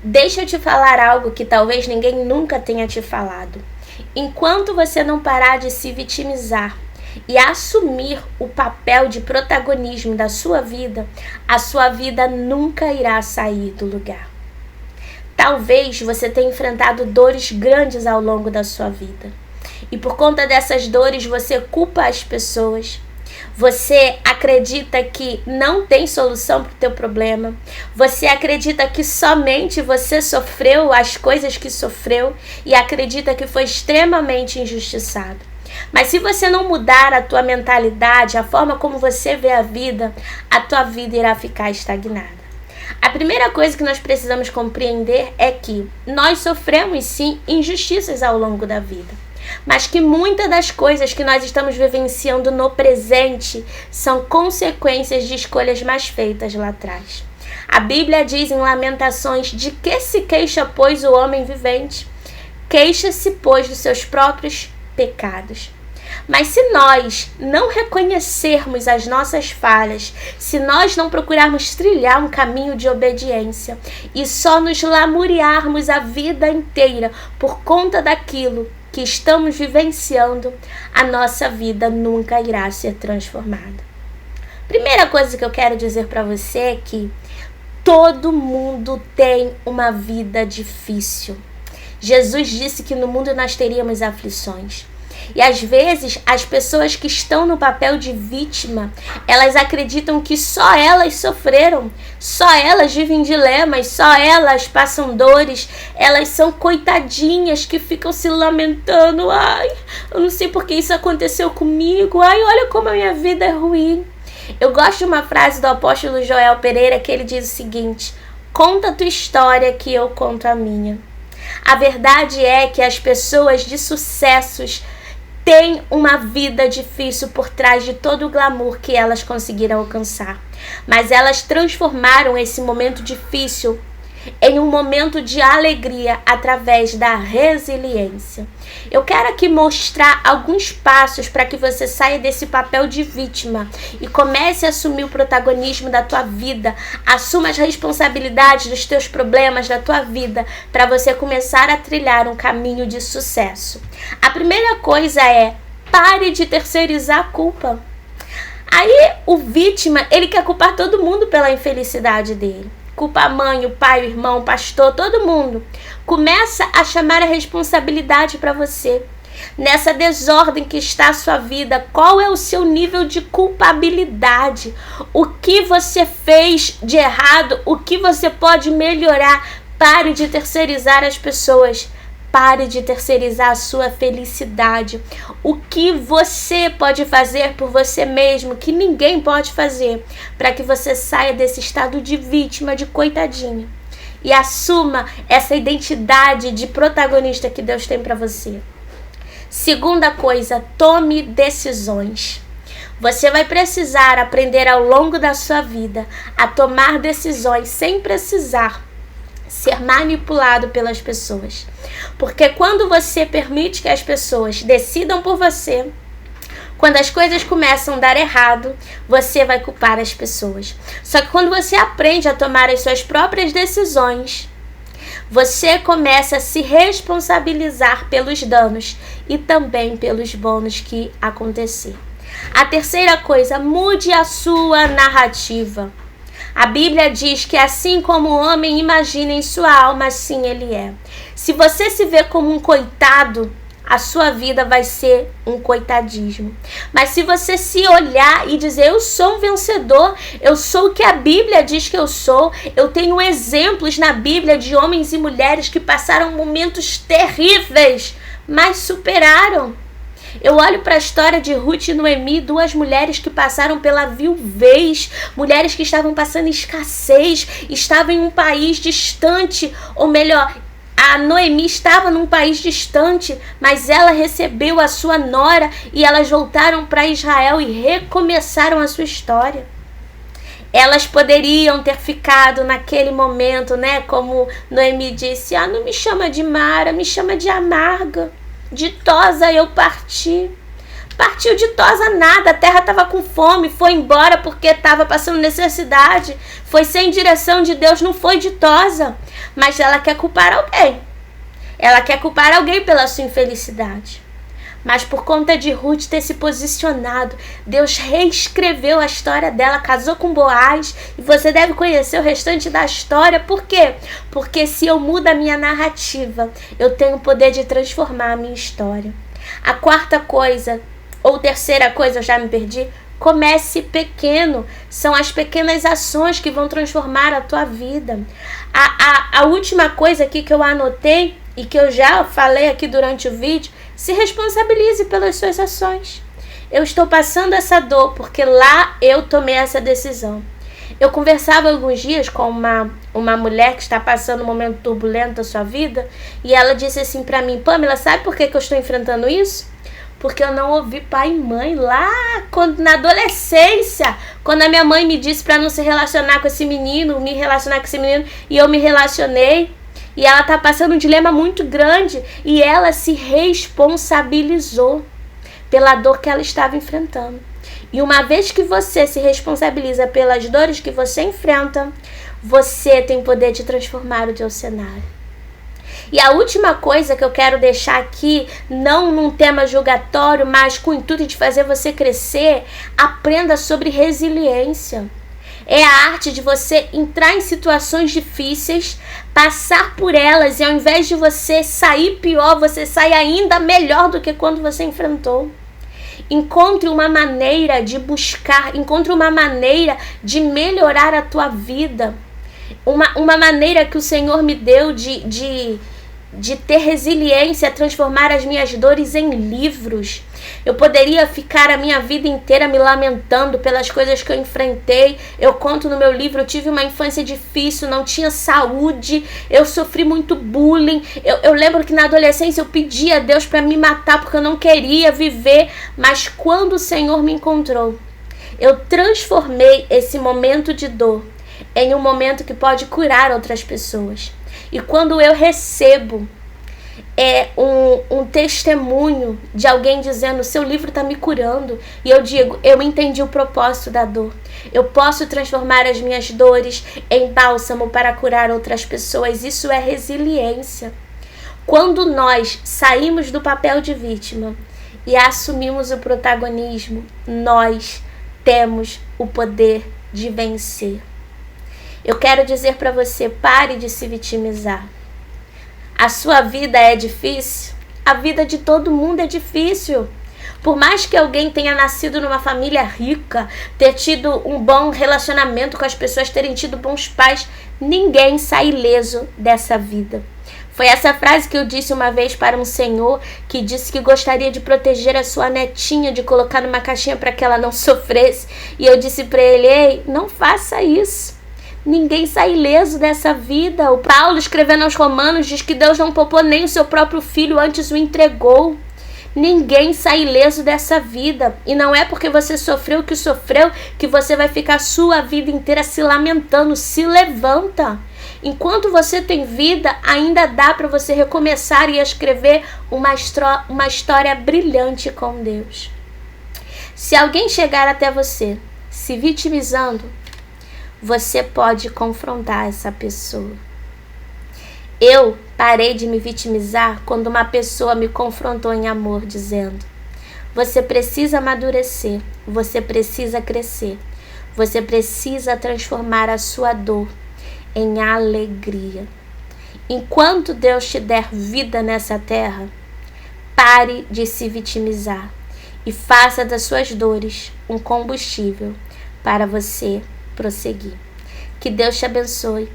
Deixa eu te falar algo que talvez ninguém nunca tenha te falado. Enquanto você não parar de se vitimizar e assumir o papel de protagonismo da sua vida, a sua vida nunca irá sair do lugar. Talvez você tenha enfrentado dores grandes ao longo da sua vida. E por conta dessas dores você culpa as pessoas. Você acredita que não tem solução para o teu problema. Você acredita que somente você sofreu as coisas que sofreu e acredita que foi extremamente injustiçado. Mas se você não mudar a tua mentalidade, a forma como você vê a tua vida irá ficar estagnada. A primeira coisa que nós precisamos compreender é que nós sofremos sim injustiças ao longo da vida, mas que muitas das coisas que nós estamos vivenciando no presente são consequências de escolhas mais feitas lá atrás. A Bíblia diz em Lamentações: de que se queixa, pois, o homem vivente? Queixa-se, pois, dos seus próprios pecados. Mas se nós não reconhecermos as nossas falhas, se nós não procurarmos trilhar um caminho de obediência e só nos lamuriarmos a vida inteira por conta daquilo que estamos vivenciando, a nossa vida nunca irá ser transformada. Primeira coisa que eu quero dizer para você é que todo mundo tem uma vida difícil. Jesus disse que no mundo nós teríamos aflições. E às vezes as pessoas que estão no papel de vítima, elas acreditam que só elas sofreram, só elas vivem dilemas, só elas passam dores, elas são coitadinhas que ficam se lamentando. Ai, eu não sei porque isso aconteceu comigo, ai, olha como a minha vida é ruim. Eu gosto de uma frase do apóstolo Joel Pereira que ele diz o seguinte: conta a tua história que eu conto a minha. A verdade é que as pessoas de sucessos têm uma vida difícil por trás de todo o glamour que elas conseguiram alcançar. Mas elas transformaram esse momento difícil em um momento de alegria através da resiliência. Eu quero aqui mostrar alguns passos para que você saia desse papel de vítima e comece a assumir o protagonismo da tua vida. Assuma as responsabilidades dos teus problemas da tua vida para você começar a trilhar um caminho de sucesso. A primeira coisa é: pare de terceirizar a culpa. Aí o vítima, ele quer culpar todo mundo pela infelicidade dele. Culpa a mãe, o pai, o irmão, o pastor, todo mundo. Começa a chamar a responsabilidade para você. Nessa desordem que está a sua vida, qual é o seu nível de culpabilidade? O que você fez de errado? O que você pode melhorar? Pare de terceirizar as pessoas. Pare de terceirizar a sua felicidade. O que você pode fazer por você mesmo, que ninguém pode fazer, para que você saia desse estado de vítima, de coitadinha, e assuma essa identidade de protagonista que Deus tem para você. Segunda coisa, tome decisões. Você vai precisar aprender ao longo da sua vida a tomar decisões sem precisar ser manipulado pelas pessoas. Porque quando você permite que as pessoas decidam por você, quando as coisas começam a dar errado, você vai culpar as pessoas. Só que quando você aprende a tomar as suas próprias decisões, você começa a se responsabilizar pelos danos e também pelos bônus que acontecer. A terceira coisa, mude a sua narrativa. A Bíblia diz que assim como o homem imagina em sua alma, assim ele é. Se você se vê como um coitado, a sua vida vai ser um coitadismo. Mas se você se olhar e dizer: eu sou um vencedor, eu sou o que a Bíblia diz que eu sou, eu tenho exemplos na Bíblia de homens e mulheres que passaram momentos terríveis, mas superaram. Eu olho para a história de Ruth e Noemi, duas mulheres que passaram pela viuvez, mulheres que estavam passando escassez, estavam em um país distante, ou melhor, a Noemi estava num país distante, mas ela recebeu a sua nora e elas voltaram para Israel e recomeçaram a sua história. Elas poderiam ter ficado naquele momento, né? Como Noemi disse: não me chama de Mara, me chama de amarga. Ditosa eu parti. Partiu ditosa nada, a terra estava com fome, foi embora porque estava passando necessidade, foi sem direção de Deus, não foi ditosa. Mas ela quer culpar alguém. Ela quer culpar alguém pela sua infelicidade. Mas por conta de Ruth ter se posicionado, Deus reescreveu a história dela, casou com Boaz, e você deve conhecer o restante da história. Por quê? Porque se eu mudo a minha narrativa, eu tenho o poder de transformar a minha história. A quarta coisa, ou terceira coisa, eu já me perdi, comece pequeno. São as pequenas ações que vão transformar a tua vida. A última coisa aqui que eu anotei, e que eu já falei aqui durante o vídeo, se responsabilize pelas suas ações. Eu estou passando essa dor porque lá eu tomei essa decisão. Eu conversava alguns dias com uma mulher que está passando um momento turbulento da sua vida, e ela disse assim para mim: Pamela, sabe por que eu estou enfrentando isso? Porque eu não ouvi pai e mãe lá na adolescência, quando a minha mãe me disse para não se relacionar com esse menino, e eu me relacionei. E ela está passando um dilema muito grande, e ela se responsabilizou pela dor que ela estava enfrentando. E uma vez que você se responsabiliza pelas dores que você enfrenta, você tem poder de transformar o teu cenário. E a última coisa que eu quero deixar aqui, não num tema julgatório, mas com o intuito de fazer você crescer, aprenda sobre resiliência. É a arte de você entrar em situações difíceis, passar por elas, e ao invés de você sair pior, você sai ainda melhor do que quando você enfrentou. Encontre uma maneira de buscar, encontre uma maneira de melhorar a tua vida. Uma maneira que o Senhor me deu de ter resiliência, transformar as minhas dores em livros. Eu poderia ficar a minha vida inteira me lamentando pelas coisas que eu enfrentei. Eu conto no meu livro, eu tive uma infância difícil, não tinha saúde, eu sofri muito bullying. Eu lembro que na adolescência eu pedia a Deus para me matar porque eu não queria viver. Mas quando o Senhor me encontrou, eu transformei esse momento de dor em um momento que pode curar outras pessoas. E quando eu recebo um testemunho de alguém dizendo: seu livro está me curando, e eu digo: eu entendi o propósito da dor, eu posso transformar as minhas dores em bálsamo para curar outras pessoas. Isso é resiliência. Quando nós saímos do papel de vítima e assumimos o protagonismo, nós temos o poder de vencer. Eu quero dizer para você: pare de se vitimizar. A sua vida é difícil? A vida de todo mundo é difícil. Por mais que alguém tenha nascido numa família rica, ter tido um bom relacionamento com as pessoas, terem tido bons pais, ninguém sai ileso dessa vida. Foi essa frase que eu disse uma vez para um senhor que disse que gostaria de proteger a sua netinha, de colocar numa caixinha para que ela não sofresse. E eu disse para ele: ei, não faça isso. Ninguém sai ileso dessa vida. O Paulo, escrevendo aos Romanos, diz que Deus não poupou nem o seu próprio filho, antes o entregou. Ninguém sai ileso dessa vida. E não é porque você sofreu o que sofreu que você vai ficar a sua vida inteira se lamentando. Se levanta. Enquanto você tem vida, ainda dá para você recomeçar e escrever uma história brilhante com Deus. Se alguém chegar até você se vitimizando, você pode confrontar essa pessoa. Eu parei de me vitimizar quando uma pessoa me confrontou em amor, dizendo: você precisa amadurecer, você precisa crescer, você precisa transformar a sua dor em alegria. Enquanto Deus te der vida nessa terra, pare de se vitimizar e faça das suas dores um combustível para você prosseguir. Que Deus te abençoe.